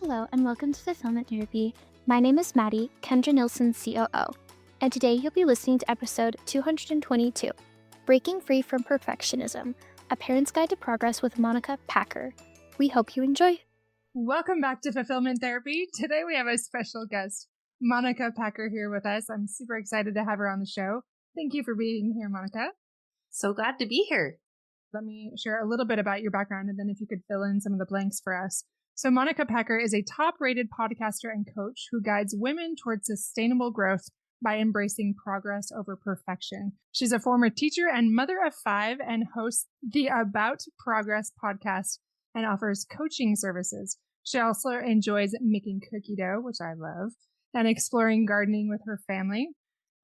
Hello and welcome to Fulfillment Therapy. My name is Maddie, Kendra Nilsson's COO, and today you'll be listening to episode 222, Breaking Free from Perfectionism, A Parent's Guide to Progress with Monica Packer. We hope you enjoy. Welcome back to Fulfillment Therapy. Today we have a special guest, Monica Packer, here with us. I'm super excited to have her on the show. Thank you for being here, Monica. So glad to be here. Let me share a little bit about your background, and then if you could fill in some of the blanks for us. So Monica Packer is a top-rated podcaster and coach who guides women towards sustainable growth by embracing progress over perfection. She's a former teacher and mother of 5 and hosts the About Progress podcast and offers coaching services. She also enjoys making cookie dough, which I love, and exploring gardening with her family.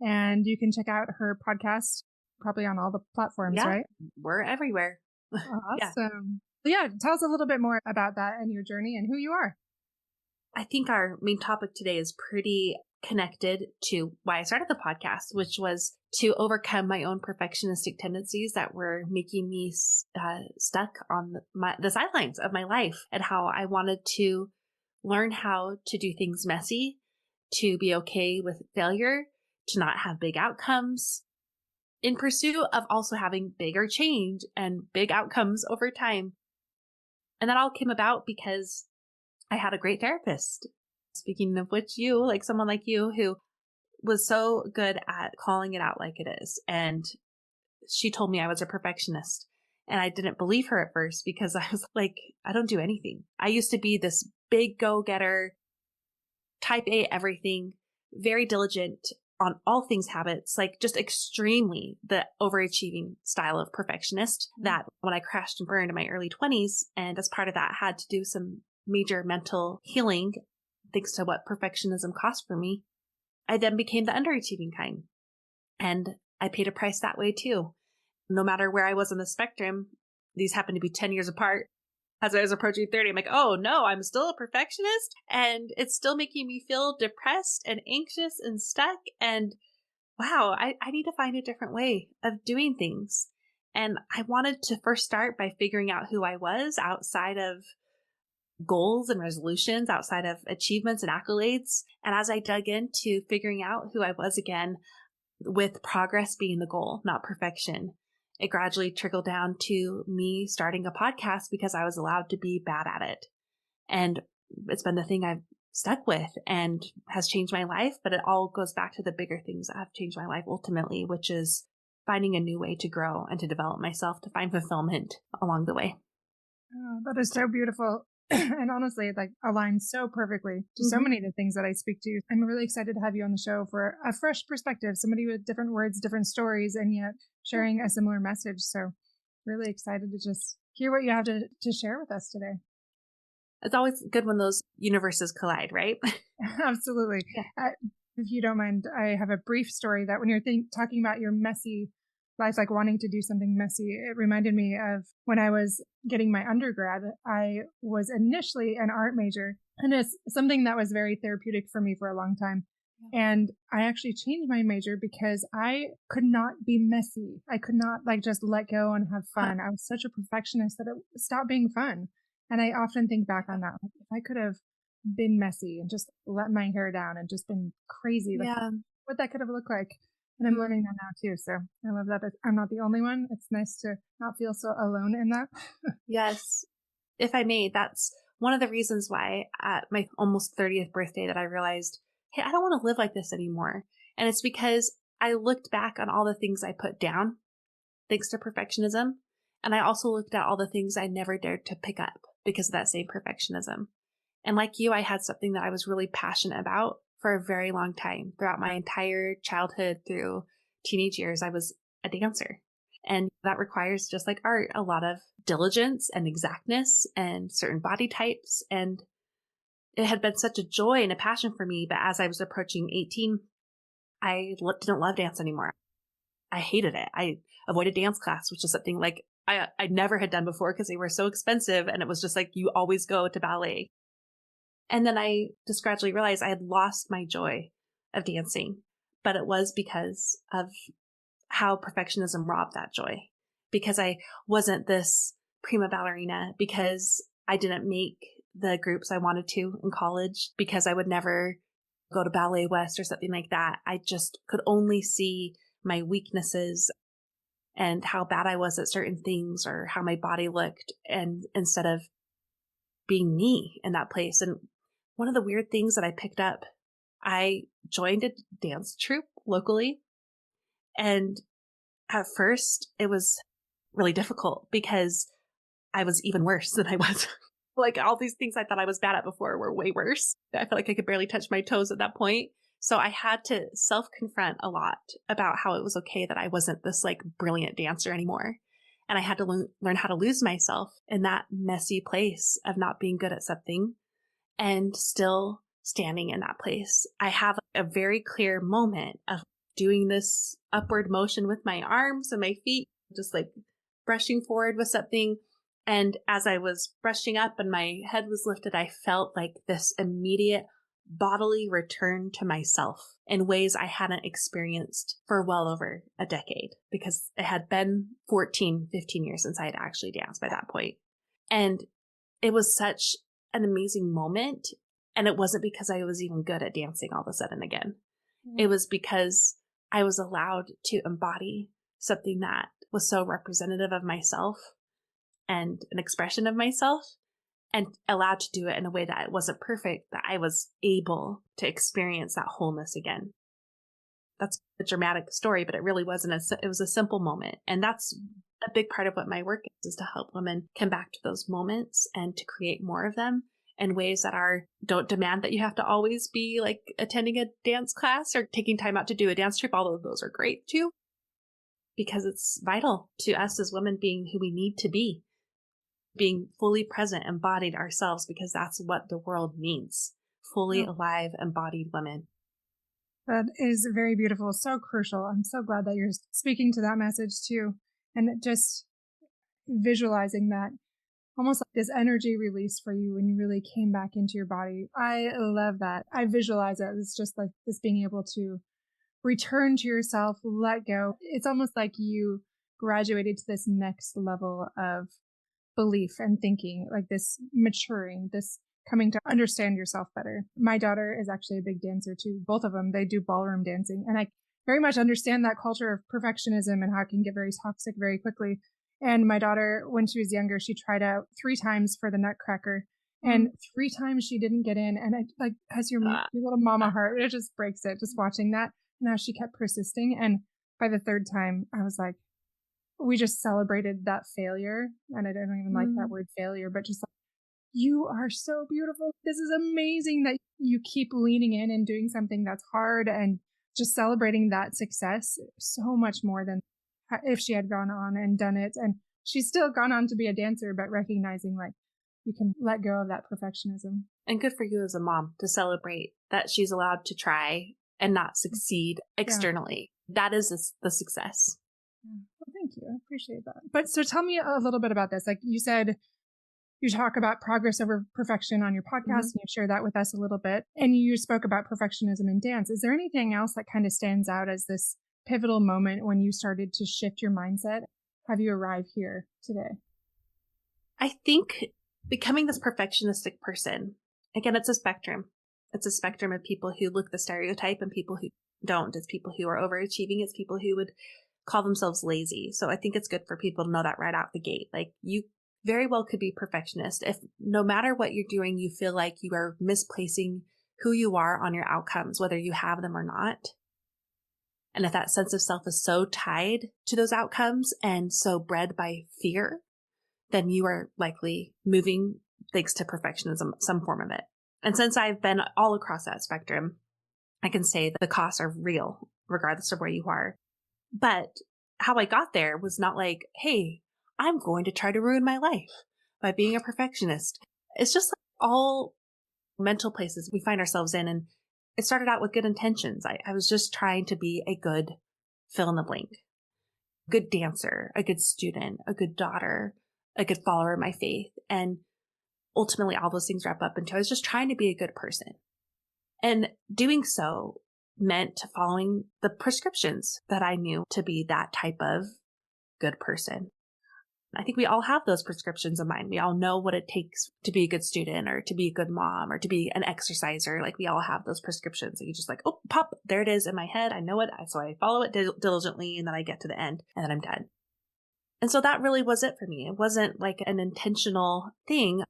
And you can check out her podcast probably on all the platforms, right? We're everywhere. Awesome. Yeah, tell us a little bit more about that and your journey and who you are. I think our main topic today is pretty connected to why I started the podcast, which was to overcome my own perfectionistic tendencies that were making me stuck on the sidelines of my life, and how I wanted to learn how to do things messy, to be okay with failure, to not have big outcomes, in pursuit of also having bigger change and big outcomes over time. And that all came about because I had a great therapist. Speaking of which, someone like you who was so good at calling it out like it is. And she told me I was a perfectionist. And I didn't believe her at first because I was like, I don't do anything. I used to be this big go-getter, type A everything, very diligent on all things habits, like just extremely the overachieving style of perfectionist that when I crashed and burned in my early 20s, and as part of that had to do some major mental healing, thanks to what perfectionism cost for me, I then became the underachieving kind. And I paid a price that way too. No matter where I was on the spectrum, these happened to be 10 years apart. As I was approaching 30, I'm like, oh no, I'm still a perfectionist and it's still making me feel depressed and anxious and stuck. And wow, I need to find a different way of doing things. And I wanted to first start by figuring out who I was outside of goals and resolutions, outside of achievements and accolades. And as I dug into figuring out who I was again, with progress being the goal, not perfection, it gradually trickled down to me starting a podcast because I was allowed to be bad at it. And it's been the thing I've stuck with and has changed my life, but it all goes back to the bigger things that have changed my life ultimately, which is finding a new way to grow and to develop myself, to find fulfillment along the way. Oh, that is so beautiful. And honestly, it aligns so perfectly to so many of the things that I speak to. I'm really excited to have you on the show for a fresh perspective, somebody with different words, different stories, and yet sharing a similar message. So really excited to just hear what you have to share with us today. It's always good when those universes collide, right? Absolutely. Yeah. If you don't mind, I have a brief story that when you're talking about your messy life, like wanting to do something messy, it reminded me of when I was getting my undergrad. I was initially an art major, and it's something that was very therapeutic for me for a long time. And I actually changed my major because I could not be messy. I could not just let go and have fun. I was such a perfectionist that it stopped being fun. And I often think back on that. If I could have been messy and just let my hair down and just been crazy, what that could have looked like. And I'm learning that now too. So I love that I'm not the only one. It's nice to not feel so alone in that. Yes. If I may, that's one of the reasons why at my almost 30th birthday that I realized, hey, I don't want to live like this anymore. And it's because I looked back on all the things I put down thanks to perfectionism. And I also looked at all the things I never dared to pick up because of that same perfectionism. And like you, I had something that I was really passionate about for a very long time. Throughout my entire childhood through teenage years, I was a dancer. And that requires, just like art, a lot of diligence and exactness and certain body types. And it had been such a joy and a passion for me. But as I was approaching 18, I didn't love dance anymore. I hated it. I avoided dance class, which is something I never had done before because they were so expensive. And it was just you always go to ballet. And then I just gradually realized I had lost my joy of dancing, but it was because of how perfectionism robbed that joy, because I wasn't this prima ballerina, because I didn't make the groups I wanted to in college because I would never go to Ballet West or something like that. I just could only see my weaknesses and how bad I was at certain things or how my body looked, and instead of being me in that place. And one of the weird things that I picked up, I joined a dance troupe locally. And at first it was really difficult because I was even worse than I was. Like all these things I thought I was bad at before were way worse. I felt like I could barely touch my toes at that point. So I had to self-confront a lot about how it was okay that I wasn't this like brilliant dancer anymore. And I had to learn how to lose myself in that messy place of not being good at something and still standing in that place. I have a very clear moment of doing this upward motion with my arms and my feet, just like brushing forward with something. And as I was brushing up and my head was lifted, I felt like this immediate bodily return to myself in ways I hadn't experienced for well over a decade, because it had been 14, 15 years since I had actually danced by that point. And it was such an amazing moment. And it wasn't because I was even good at dancing all of a sudden again. It was because I was allowed to embody something that was so representative of myself and an expression of myself, and allowed to do it in a way that it wasn't perfect, that I was able to experience that wholeness again. That's a dramatic story, but it really wasn't. It was a simple moment. And that's a big part of what my work is to help women come back to those moments and to create more of them in ways that don't demand that you have to always be like attending a dance class or taking time out to do a dance troupe, although those are great too, because it's vital to us as women being who we need to be, being fully present, embodied ourselves, because that's what the world needs. Fully alive, embodied women. That is very beautiful. So crucial. I'm so glad that you're speaking to that message too. And just visualizing that, almost like this energy release for you when you really came back into your body. I love that. I visualize it. It's just like this being able to return to yourself, let go. It's almost like you graduated to this next level of belief and thinking, like this maturing, this coming to understand yourself better. My daughter is actually a big dancer too. Both of them, they do ballroom dancing. And I very much understand that culture of perfectionism and how it can get very toxic very quickly. And my daughter, when she was younger, she tried out 3 times for the Nutcracker, and 3 times she didn't get in. And it like has your little mama heart, it just breaks it just watching that. Now she kept persisting. And by the 3rd time, I was like, we just celebrated that failure. And I don't even like that word failure, but just like, you are so beautiful. This is amazing that you keep leaning in and doing something that's hard, and just celebrating that success so much more than if she had gone on and done it. And she's still gone on to be a dancer, but recognizing like you can let go of that perfectionism. And good for you as a mom to celebrate that she's allowed to try and not succeed externally. That is the success. Well, thank you. I appreciate that. But so tell me a little bit about this. Like you said, you talk about progress over perfection on your podcast, and you share that with us a little bit. And you spoke about perfectionism in dance. Is there anything else that kind of stands out as this pivotal moment when you started to shift your mindset? Have you arrived here today? I think becoming this perfectionistic person, again, it's a spectrum. It's a spectrum of people who look the stereotype and people who don't. It's people who are overachieving. It's people who would call themselves lazy. So I think it's good for people to know that right out the gate. Like, you very well could be perfectionist if no matter what you're doing, you feel like you are misplacing who you are on your outcomes, whether you have them or not. And if that sense of self is so tied to those outcomes and so bred by fear, then you are likely moving thanks to perfectionism, some form of it. And since I've been all across that spectrum, I can say that the costs are real, regardless of where you are. But how I got there was not like, hey, I'm going to try to ruin my life by being a perfectionist. It's just like all mental places we find ourselves in. And it started out with good intentions. I was just trying to be a good fill in the blank, good dancer, a good student, a good daughter, a good follower of my faith. And ultimately all those things wrap up into I was just trying to be a good person. And doing so meant following the prescriptions that I knew to be that type of good person. I think we all have those prescriptions in mind. We all know what it takes to be a good student or to be a good mom or to be an exerciser. Like we all have those prescriptions that you just like, oh, pop, there it is in my head. I know it. So I follow it diligently and then I get to the end and then I'm done. And so that really was it for me. It wasn't like an intentional thing,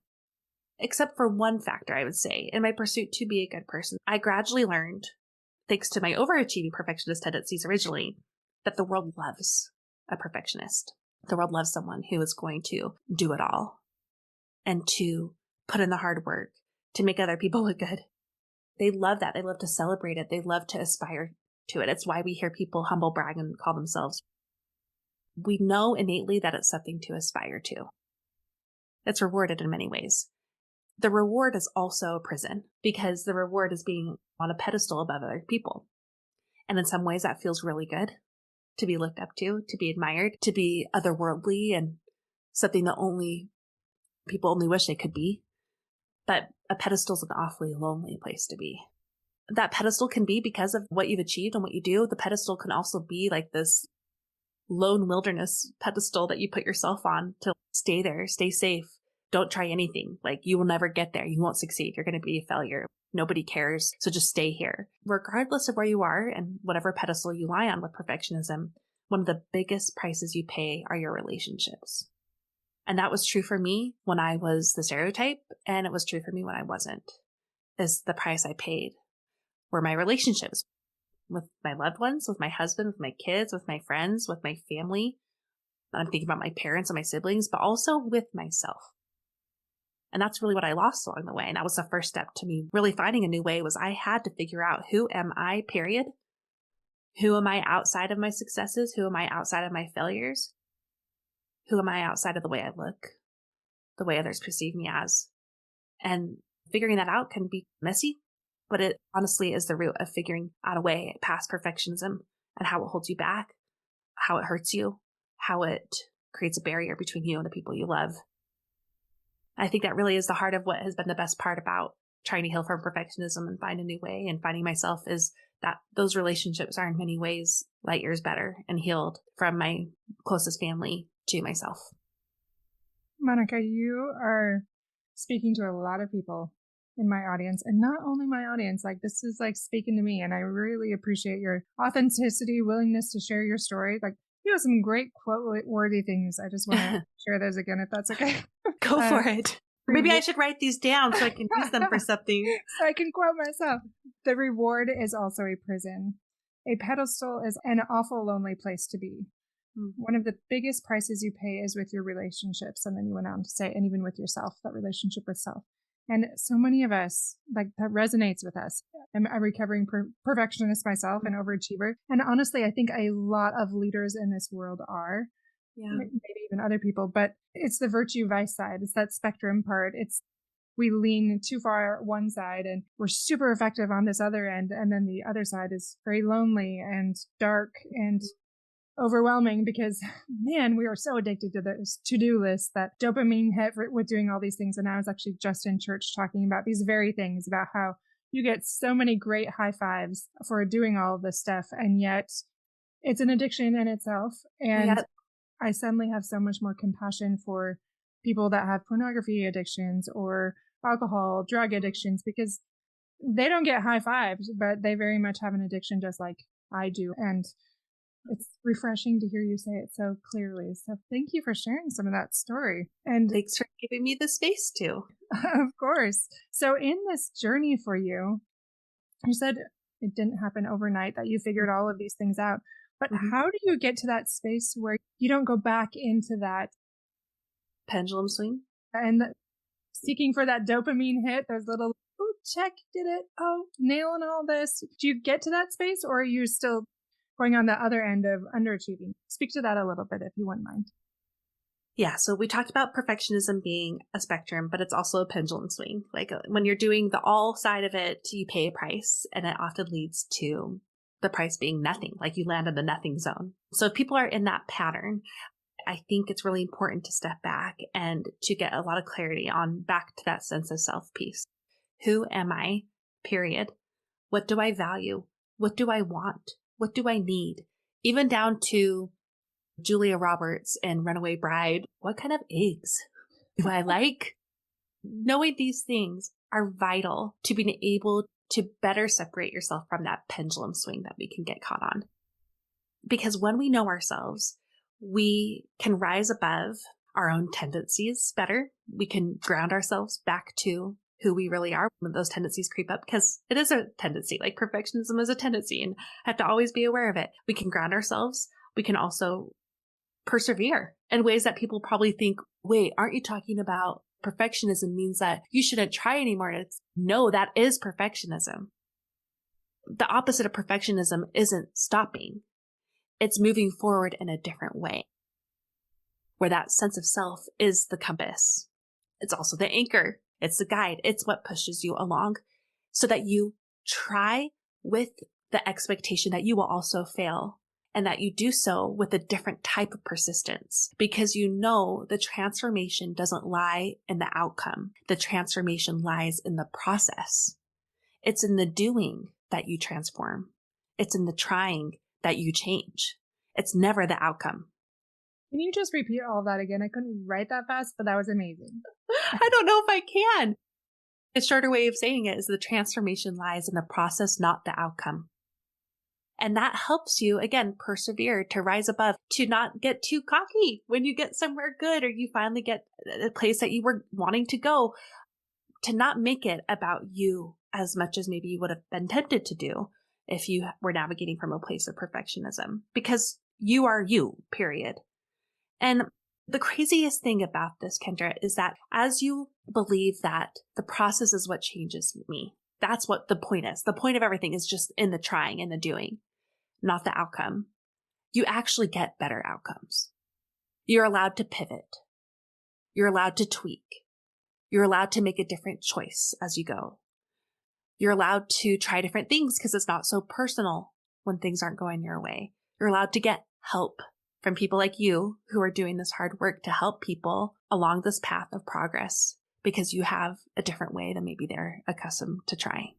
except for one factor, I would say. In my pursuit to be a good person, I gradually learned, thanks to my overachieving perfectionist tendencies originally, that the world loves a perfectionist. The world loves someone who is going to do it all and to put in the hard work to make other people look good. They love that. They love to celebrate it. They love to aspire to it. It's why we hear people humble brag and call themselves. We know innately that it's something to aspire to. It's rewarded in many ways. The reward is also a prison because the reward is being on a pedestal above other people. And in some ways that feels really good to be looked up to be admired, to be otherworldly and something that people only wish they could be. But a pedestal is an awfully lonely place to be. That pedestal can be because of what you've achieved and what you do. The pedestal can also be like this lone wilderness pedestal that you put yourself on to stay there, stay safe. Don't try anything. Like you will never get there. You won't succeed. You're going to be a failure. Nobody cares. So just stay here. Regardless of where you are and whatever pedestal you lie on with perfectionism, one of the biggest prices you pay are your relationships. And that was true for me when I was the stereotype, and it was true for me when I wasn't. Is the price I paid were my relationships with my loved ones, with my husband, with my kids, with my friends, with my family. I'm thinking about my parents and my siblings, but also with myself. And that's really what I lost along the way. And that was the first step to me really finding a new way was I had to figure out who am I, period. Who am I outside of my successes? Who am I outside of my failures? Who am I outside of the way I look, the way others perceive me as? And figuring that out can be messy, but it honestly is the root of figuring out a way past perfectionism and how it holds you back, how it hurts you, how it creates a barrier between you and the people you love. I think that really is the heart of what has been the best part about trying to heal from perfectionism and find a new way and finding myself is that those relationships are in many ways light years better and healed from my closest family to myself. Monica, you are speaking to a lot of people in my audience, and not only my audience, like this is like speaking to me, and I really appreciate your authenticity, willingness to share your story. Like you have some great quote-worthy things. I just want to share those again, if that's okay. Go for it. Maybe I should write these down so I can use them for something. So I can quote myself. The reward is also a prison. A pedestal is an awful lonely place to be. One of the biggest prices you pay is with your relationships. And then you went on to say, and even with yourself, that relationship with self. And so many of us, like that resonates with us. I'm a recovering perfectionist myself, an overachiever. And honestly, I think a lot of leaders in this world are. Yeah. Maybe even other people, but it's the virtue vice side. It's that spectrum part. We lean too far one side and we're super effective on this other end. And then the other side is very lonely and dark and overwhelming because, man, we are so addicted to those to-do lists, that dopamine hit with doing all these things. And I was actually just in church talking about these very things, about how you get so many great high fives for doing all of this stuff. And yet it's an addiction in itself. And I suddenly have so much more compassion for people that have pornography addictions or alcohol, drug addictions, because they don't get high fives, but they very much have an addiction just like I do. And it's refreshing to hear you say it so clearly. So thank you for sharing some of that story. And thanks for giving me the space to. Of course. So in this journey for you, you said it didn't happen overnight, that you figured all of these things out. But how do you get to that space where you don't go back into that pendulum swing and seeking for that dopamine hit, those little, oh, check, did it, oh, nailing all this? Do you get to that space, or are you still going on the other end of underachieving? Speak to that a little bit, if you wouldn't mind. Yeah, so we talked about perfectionism being a spectrum, but it's also a pendulum swing. Like when you're doing the all side of it, you pay a price, and it often leads to the price being nothing, like you land in the nothing zone. So if people are in that pattern, I think it's really important to step back and to get a lot of clarity on back to that sense of self-peace. Who am I? Period. What do I value? What do I want? What do I need? Even down to Julia Roberts in Runaway Bride. What kind of eggs do I like? Knowing these things are vital to being able to better separate yourself from that pendulum swing that we can get caught on. Because when we know ourselves, we can rise above our own tendencies better. We can ground ourselves back to who we really are when those tendencies creep up, because it is a tendency. Like perfectionism is a tendency, and I have to always be aware of it. We can ground ourselves. We can also persevere in ways that people probably think, wait, aren't you talking about perfectionism means that you shouldn't try anymore? No, that is perfectionism. The opposite of perfectionism isn't stopping. It's moving forward in a different way, where that sense of self is the compass. It's also the anchor. It's the guide. It's what pushes you along so that you try with the expectation that you will also fail, and that you do so with a different type of persistence, because you know the transformation doesn't lie in the outcome. The transformation lies in the process. It's in the doing that you transform. It's in the trying that you change. It's never the outcome. Can you just repeat all of that again? I couldn't write that fast, but that was amazing. I don't know if I can. A shorter way of saying it is the transformation lies in the process, not the outcome. And that helps you, again, persevere, to rise above, to not get too cocky when you get somewhere good or you finally get a place that you were wanting to go, to not make it about you as much as maybe you would have been tempted to do if you were navigating from a place of perfectionism, because you are you, period. And the craziest thing about this, Kendra, is that as you believe that the process is what changes me, that's what the point is. The point of everything is just in the trying and the doing, not the outcome. You actually get better outcomes. You're allowed to pivot. You're allowed to tweak. You're allowed to make a different choice as you go. You're allowed to try different things because it's not so personal when things aren't going your way. You're allowed to get help from people like you who are doing this hard work to help people along this path of progress, because you have a different way than maybe they're accustomed to trying.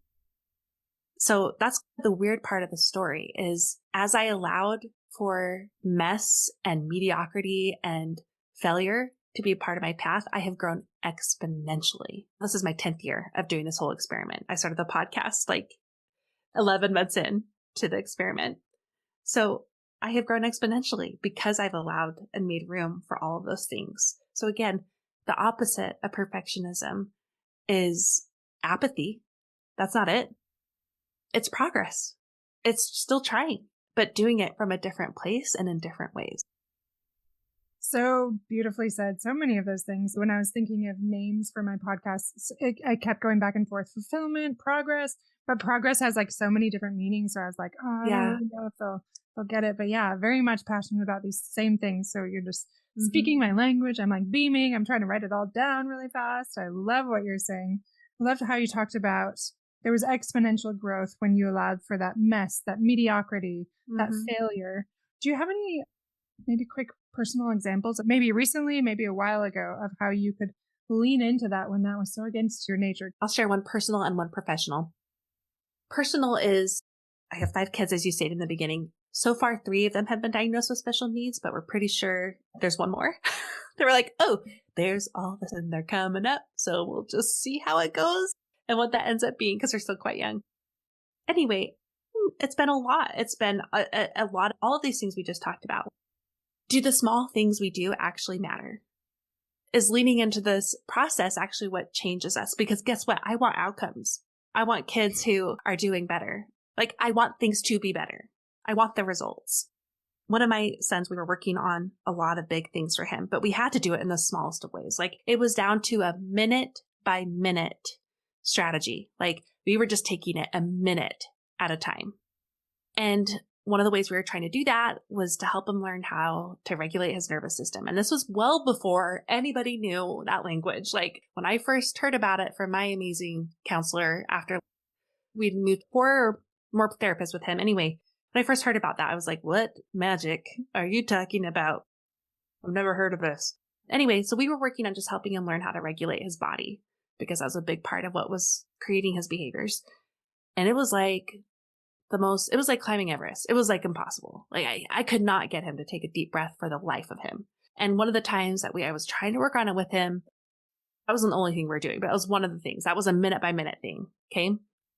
So that's the weird part of the story, is as I allowed for mess and mediocrity and failure to be a part of my path, I have grown exponentially. This is my 10th year of doing this whole experiment. I started the podcast like 11 months in to the experiment. So I have grown exponentially because I've allowed and made room for all of those things. So again, the opposite of perfectionism is apathy. That's not it. It's progress. It's still trying, but doing it from a different place and in different ways. So beautifully said. So many of those things. When I was thinking of names for my podcast, I kept going back and forth. Fulfillment, progress, but progress has like so many different meanings. So I was like, oh, I don't really know if they'll get it. But yeah, very much passionate about these same things. So you're just speaking my language. I'm like beaming. I'm trying to write it all down really fast. I love what you're saying. I loved how you talked about there was exponential growth when you allowed for that mess, that mediocrity, that failure. Do you have any maybe quick personal examples, maybe recently, maybe a while ago, of how you could lean into that when that was so against your nature? I'll share one personal and one professional. Personal is, I have 5 kids, as you stated in the beginning. So far, 3 of them have been diagnosed with special needs, but we're pretty sure there's one more. They were like, oh, there's all this and they're coming up. So we'll just see how it goes and what that ends up being, because they're still quite young. Anyway, it's been a lot. It's been a lot of all of these things we just talked about. Do the small things we do actually matter? Is leaning into this process actually what changes us? Because guess what? I want outcomes. I want kids who are doing better. Like, I want things to be better. I want the results. One of my sons, we were working on a lot of big things for him, but we had to do it in the smallest of ways. Like, it was down to a minute by minute strategy. Like, we were just taking it a minute at a time. And one of the ways we were trying to do that was to help him learn how to regulate his nervous system. And this was well before anybody knew that language. Like, when I first heard about it from my amazing counselor after we'd moved 4 or more therapists with him. Anyway, when I first heard about that, I was like, what magic are you talking about? I've never heard of this. Anyway, so we were working on just helping him learn how to regulate his body, because that was a big part of what was creating his behaviors. And it was like it was like climbing Everest. It was like impossible. Like I could not get him to take a deep breath for the life of him. And one of the times that I was trying to work on it with him, that wasn't the only thing we were doing, but it was one of the things. That was a minute by minute thing. Okay.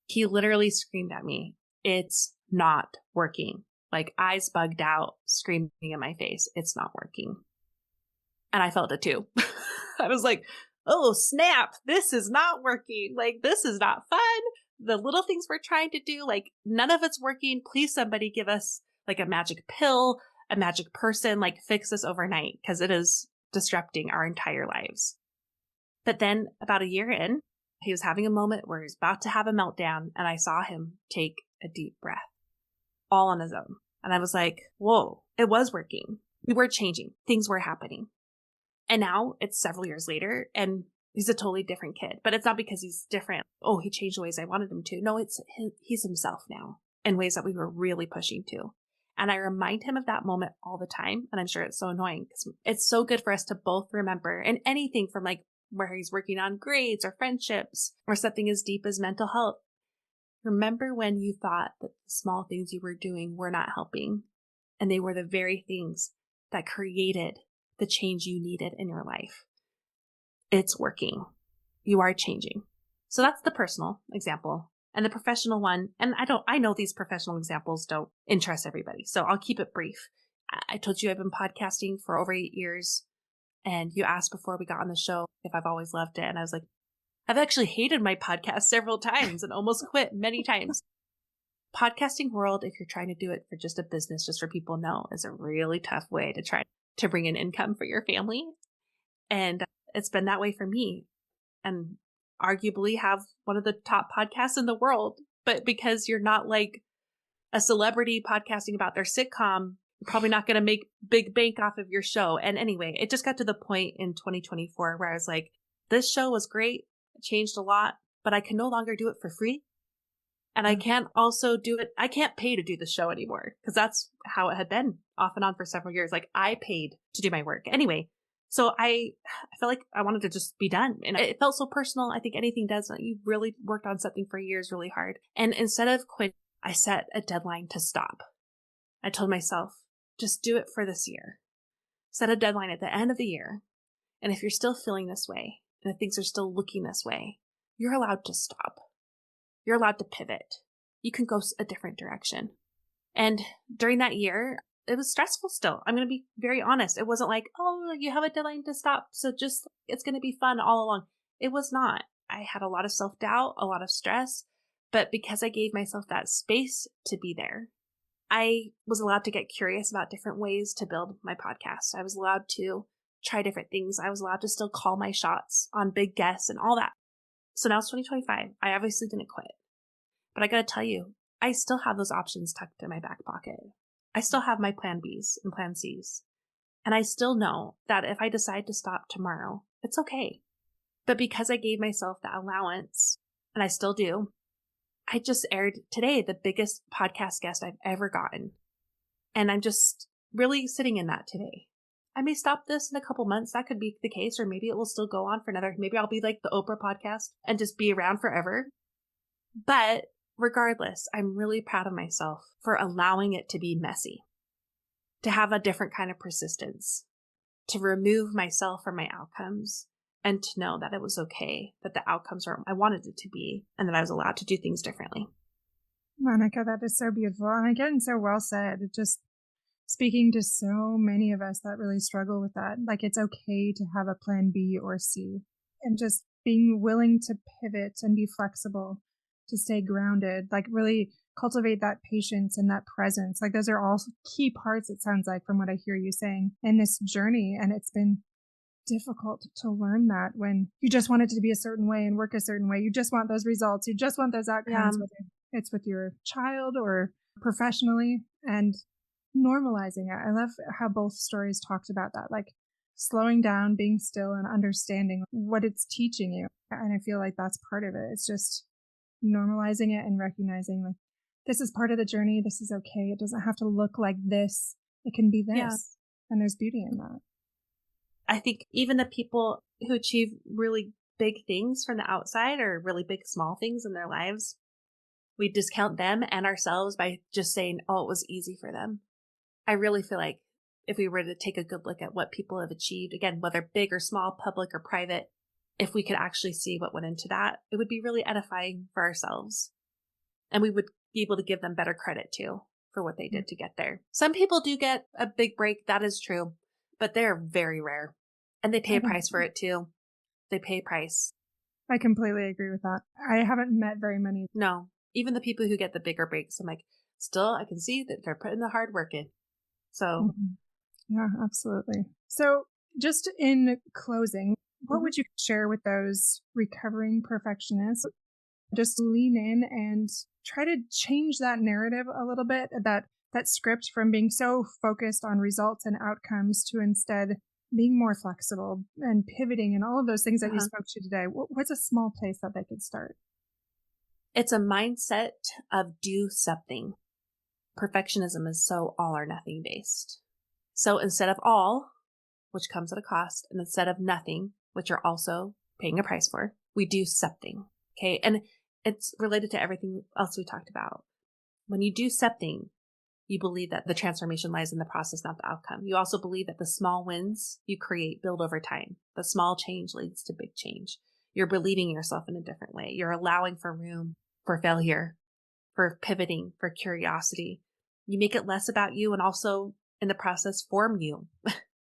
He literally screamed at me, "It's not working." Like eyes bugged out, screaming in my face, "It's not working." And I felt it too. I was like, oh, snap. This is not working. Like, this is not fun. The little things we're trying to do, like, none of it's working. Please, somebody give us like a magic pill, a magic person, like fix this overnight, because it is disrupting our entire lives. But then about a year in, he was having a moment where he was about to have a meltdown, and I saw him take a deep breath all on his own. And I was like, whoa, it was working. We were changing. Things were happening. And now it's several years later and he's a totally different kid, but it's not because he's different. Oh, he changed the ways I wanted him to. No, he's himself now in ways that we were really pushing to. And I remind him of that moment all the time. And I'm sure it's so annoying because it's so good for us to both remember, and anything from like where he's working on grades or friendships or something as deep as mental health. Remember when you thought that the small things you were doing were not helping, and they were the very things that created the change you needed in your life. It's working. You are changing. So that's the personal example. And the professional one, and I know these professional examples don't interest everybody, so I'll keep it brief. I told you I've been podcasting for over 8 years, and you asked before we got on the show if I've always loved it. And I was like, I've actually hated my podcast several times and almost quit many times. Podcasting world, if you're trying to do it for just a business, just for people to know, is a really tough way to try to bring in income for your family. And it's been that way for me, and arguably have one of the top podcasts in the world. But because you're not like a celebrity podcasting about their sitcom, you're probably not going to make big bank off of your show. And anyway, it just got to the point in 2024 where I was like, this show was great. It changed a lot, but I can no longer do it for free. And I can't also do it. I can't pay to do the show anymore, because that's how it had been off and on for several years. Like I paid to do my work. Anyway, so I felt like I wanted to just be done. And it felt so personal. I think anything does. You really worked on something for years really hard. And instead of quitting, I set a deadline to stop. I told myself, just do it for this year. Set a deadline at the end of the year. And if you're still feeling this way, and if things are still looking this way, you're allowed to stop. You're allowed to pivot. You can go a different direction. And during that year, it was stressful still. I'm going to be very honest. It wasn't like, oh, you have a deadline to stop, so just it's going to be fun all along. It was not. I had a lot of self-doubt, a lot of stress, but because I gave myself that space to be there, I was allowed to get curious about different ways to build my podcast. I was allowed to try different things. I was allowed to still call my shots on big guests and all that. So now it's 2025. I obviously didn't quit, but I got to tell you, I still have those options tucked in my back pocket. I still have my plan Bs and plan Cs. And I still know that if I decide to stop tomorrow, it's okay. But because I gave myself that allowance, and I still do, I just aired today the biggest podcast guest I've ever gotten. And I'm just really sitting in that today. I may stop this in a couple months. That could be the case, or maybe it will still go on for maybe I'll be like the Oprah podcast and just be around forever. But regardless, I'm really proud of myself for allowing it to be messy, to have a different kind of persistence, to remove myself from my outcomes, and to know that it was okay, that the outcomes are I wanted it to be, and that I was allowed to do things differently. Monica, that is so beautiful. And again, so well said. It just speaking to so many of us that really struggle with that. Like it's okay to have a plan B or C, and just being willing to pivot and be flexible, to stay grounded, like really cultivate that patience and that presence. Like those are all key parts, it sounds like, from what I hear you saying in this journey. And it's been difficult to learn that when you just want it to be a certain way and work a certain way. You just want those results. You just want those outcomes, whether it's with your child or professionally, and normalizing it. I love how both stories talked about that, like slowing down, being still, and understanding what it's teaching you. And I feel like that's part of it. It's just normalizing it and recognizing like this is part of the journey. This is okay. It doesn't have to look like this. It can be this. Yeah. And there's beauty in that. I think even the people who achieve really big things from the outside, or really big small things in their lives, we discount them and ourselves by just saying, oh, it was easy for them. I really feel like if we were to take a good look at what people have achieved, again, whether big or small, public or private, if we could actually see what went into that, it would be really edifying for ourselves. And we would be able to give them better credit too for what they did to get there. Some people do get a big break. That is true, but they're very rare and they pay a price for it too. They pay a price. I completely agree with that. I haven't met very many. No, even the people who get the bigger breaks, I'm like, still, I can see that they're putting the hard work in. So, yeah, absolutely. So just in closing, what would you share with those recovering perfectionists? Just lean in and try to change that narrative a little bit, that script from being so focused on results and outcomes to instead being more flexible and pivoting and all of those things that you spoke to today. What's a small place that they could start? It's a mindset of do something. Perfectionism is so all or nothing based. So instead of all, which comes at a cost, and instead of nothing, which you're also paying a price for, we do something. Okay. And it's related to everything else we talked about. When you do something, you believe that the transformation lies in the process, not the outcome. You also believe that the small wins you create build over time. The small change leads to big change. You're believing yourself in a different way. You're allowing for room for failure, for pivoting, for curiosity. You make it less about you and also in the process form you.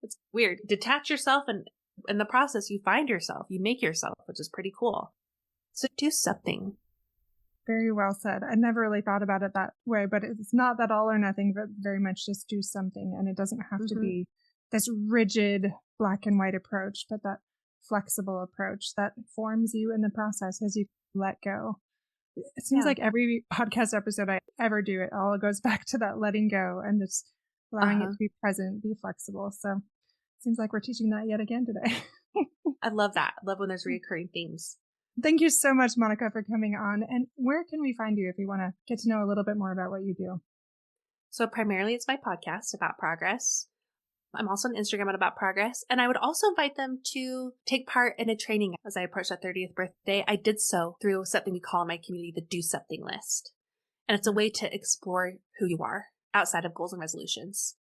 It's weird. Detach yourself and in the process you find yourself, you make yourself, which is pretty cool. So do something. Very well said. I never really thought about it that way, but it's not that all or nothing, but very much just do something. And it doesn't have to be this rigid black and white approach, but that flexible approach that forms you in the process as you let go. It seems like every podcast episode I ever do, it all goes back to that letting go and just allowing it to be present, be flexible. So it seems like we're teaching that yet again today. I love that. I love when there's recurring themes. Thank you so much, Monica, for coming on. And where can we find you if you want to get to know a little bit more about what you do? So primarily it's my podcast about progress. I'm also on Instagram at About Progress. And I would also invite them to take part in a training as I approach that 30th birthday. I did so through something we call in my community the Do Something list. And it's a way to explore who you are outside of goals and resolutions.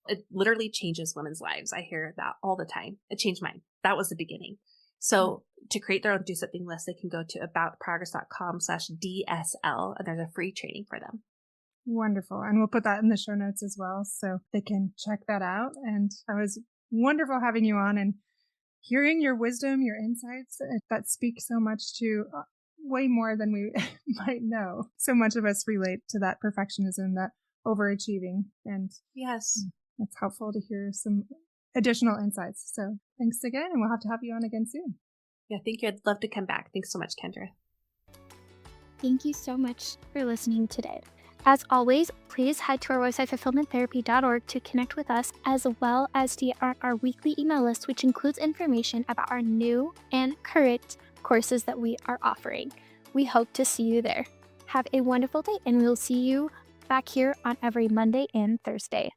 It literally changes women's lives. I hear that all the time. It changed mine. That was the beginning. So to create their own Do Something list, they can go to aboutprogress.com/DSL and there's a free training for them. Wonderful. And we'll put that in the show notes as well so they can check that out. And it was wonderful having you on and hearing your wisdom, your insights that speak so much to way more than we might know. So much of us relate to that perfectionism, that overachieving. And yes, it's helpful to hear some additional insights. So thanks again. And we'll have to have you on again soon. Yeah, thank you. I'd love to come back. Thanks so much, Kendra. Thank you so much for listening today. As always, please head to our website, fulfillmenttherapy.org, to connect with us, as well as to get our weekly email list, which includes information about our new and current courses that we are offering. We hope to see you there. Have a wonderful day, and we'll see you back here on every Monday and Thursday.